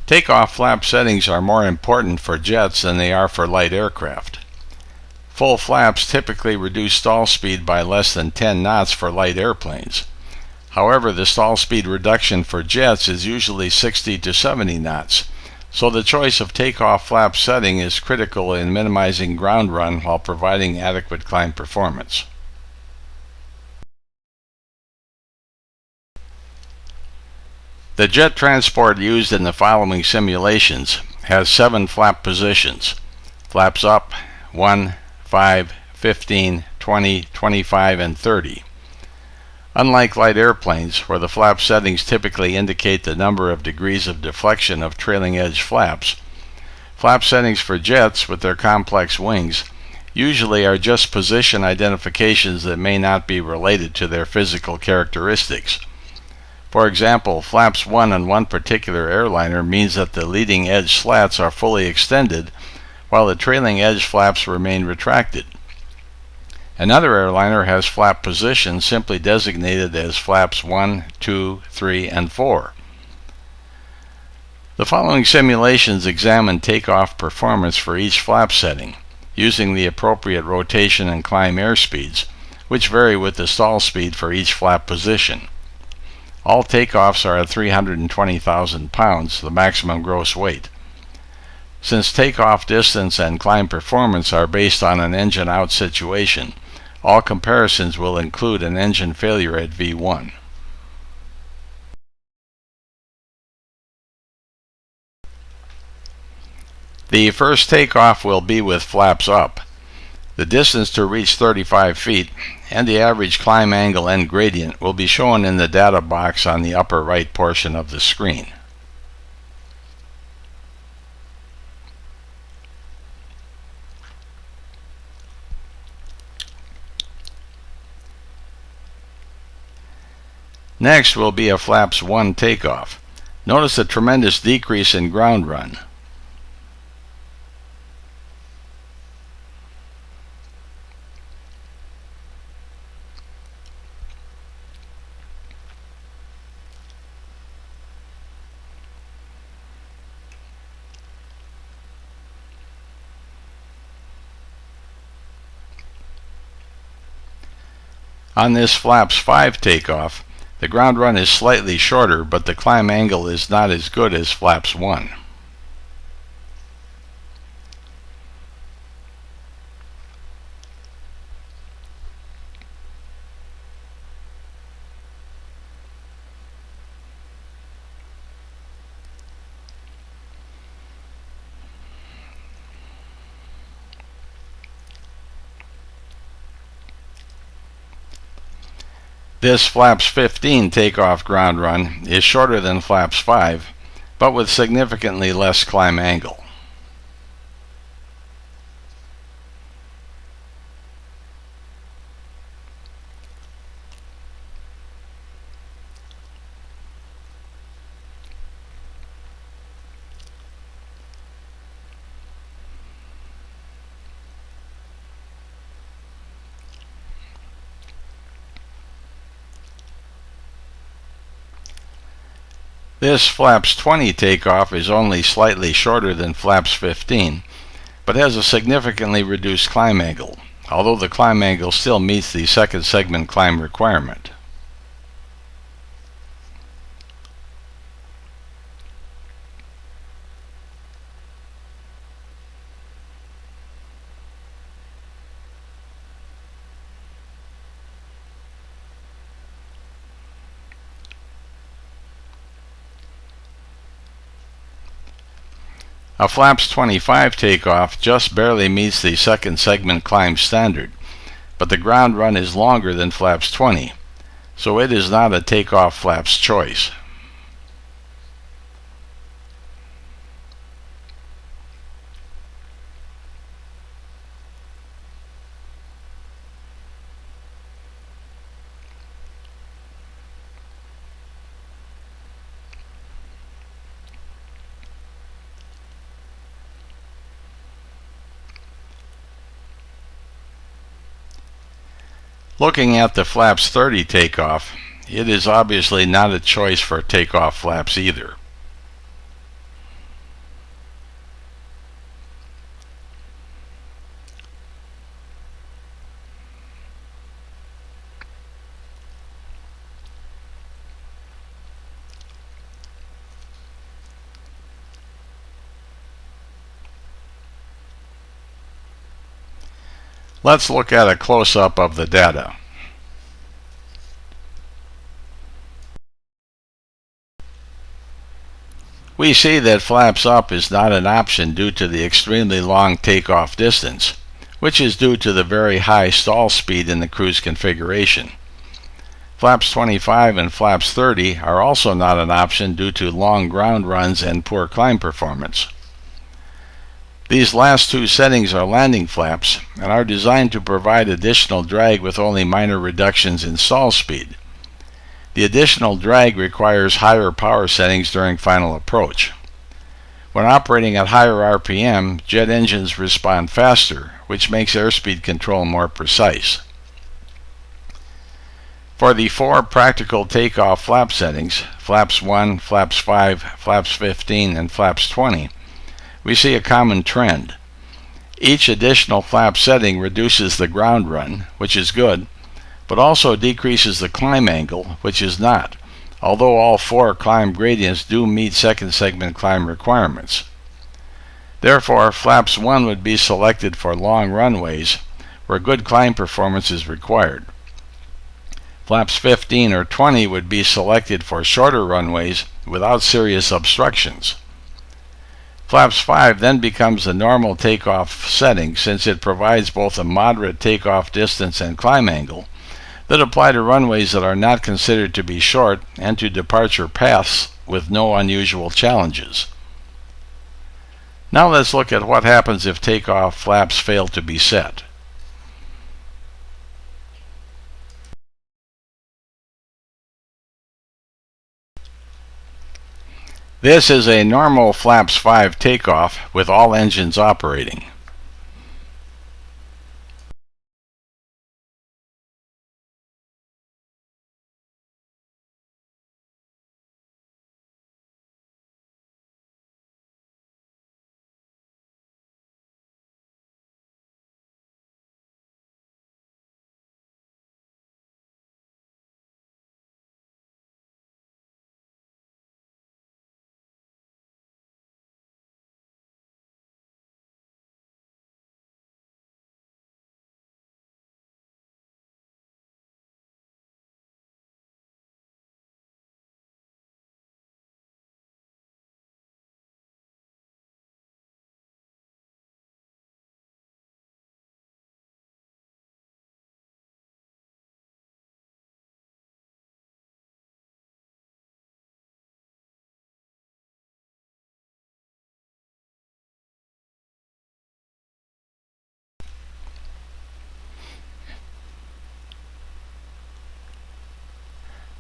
Takeoff flap settings are more important for jets than they are for light aircraft. Full flaps typically reduce stall speed by less than 10 knots for light airplanes. However, the stall speed reduction for jets is usually 60 to 70 knots, so the choice of takeoff flap setting is critical in minimizing ground run while providing adequate climb performance. The jet transport used in the following simulations has 7 flap positions: flaps up, 1, 5, 15, 20, 25, and 30. Unlike light airplanes, where the flap settings typically indicate the number of degrees of deflection of trailing edge flaps, flap settings for jets with their complex wings usually are just position identifications that may not be related to their physical characteristics. For example, flaps 1 on one particular airliner means that the leading edge slats are fully extended while the trailing edge flaps remain retracted. Another airliner has flap positions simply designated as flaps 1, 2, 3, and 4. The following simulations examine takeoff performance for each flap setting, using the appropriate rotation and climb airspeeds, which vary with the stall speed for each flap position. All takeoffs are at 320,000 pounds, the maximum gross weight. Since takeoff distance and climb performance are based on an engine-out situation, all comparisons will include an engine failure at V1. The first takeoff will be with flaps up. The distance to reach 35 feet and the average climb angle and gradient will be shown in the data box on the upper right portion of the screen. Next will be a flaps 1 takeoff. Notice a tremendous decrease in ground run. On this flaps 5 takeoff, the ground run is slightly shorter, but the climb angle is not as good as flaps 1. This flaps 15 takeoff ground run is shorter than flaps 5, but with significantly less climb angle. This flaps 20 takeoff is only slightly shorter than flaps 15, but has a significantly reduced climb angle, although the climb angle still meets the second segment climb requirement. A flaps 25 takeoff just barely meets the second segment climb standard, but the ground run is longer than flaps 20, so it is not a takeoff flaps choice. Looking at the flaps 30 takeoff, it is obviously not a choice for takeoff flaps either. Let's look at a close-up of the data. We see that flaps up is not an option due to the extremely long takeoff distance, which is due to the very high stall speed in the cruise configuration. Flaps 25 and flaps 30 are also not an option due to long ground runs and poor climb performance. These last two settings are landing flaps and are designed to provide additional drag with only minor reductions in stall speed. The additional drag requires higher power settings during final approach. When operating at higher RPM, jet engines respond faster, which makes airspeed control more precise. For the four practical takeoff flap settings, flaps 1, flaps 5, flaps 15, and flaps 20, we see a common trend. Each additional flap setting reduces the ground run, which is good, but also decreases the climb angle, which is not, although all four climb gradients do meet second segment climb requirements. Therefore, flaps 1 would be selected for long runways where good climb performance is required. Flaps 15 or 20 would be selected for shorter runways without serious obstructions. Flaps 5 then becomes the normal takeoff setting since it provides both a moderate takeoff distance and climb angle that apply to runways that are not considered to be short and to departure paths with no unusual challenges. Now let's look at what happens if takeoff flaps fail to be set. This is a normal flaps 5 takeoff with all engines operating.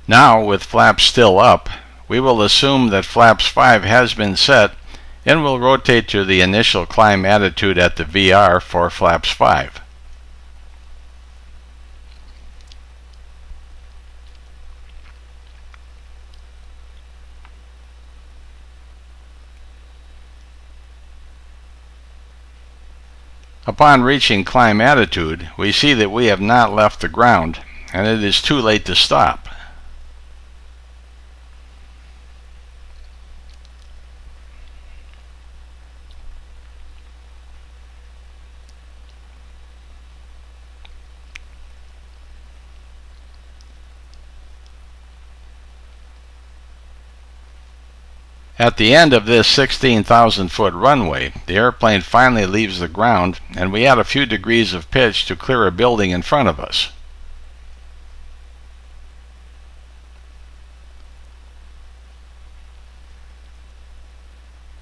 Now, with flaps still up, we will assume that flaps 5 has been set and will rotate to the initial climb attitude at the VR for flaps 5. Upon reaching climb attitude, we see that we have not left the ground and it is too late to stop. At the end of this 16,000-foot runway, the airplane finally leaves the ground and we add a few degrees of pitch to clear a building in front of us.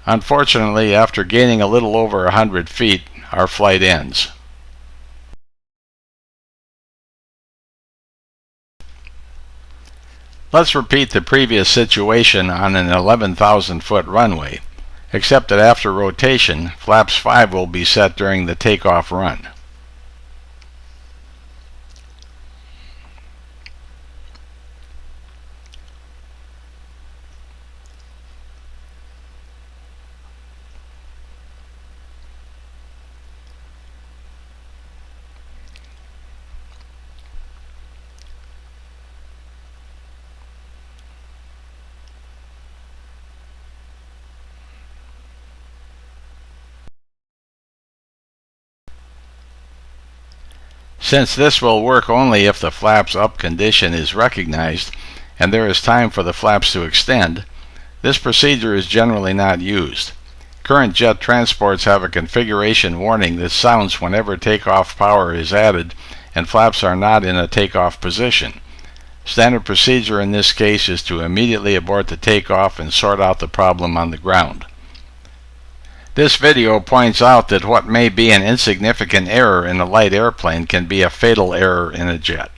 Unfortunately, after gaining a little over 100 feet, our flight ends. Let's repeat the previous situation on an 11,000-foot runway, except that after rotation, flaps 5 will be set during the takeoff run. Since this will work only if the flaps up condition is recognized and there is time for the flaps to extend, this procedure is generally not used. Current jet transports have a configuration warning that sounds whenever takeoff power is added and flaps are not in a takeoff position. Standard procedure in this case is to immediately abort the takeoff and sort out the problem on the ground. This video points out that what may be an insignificant error in a light airplane can be a fatal error in a jet.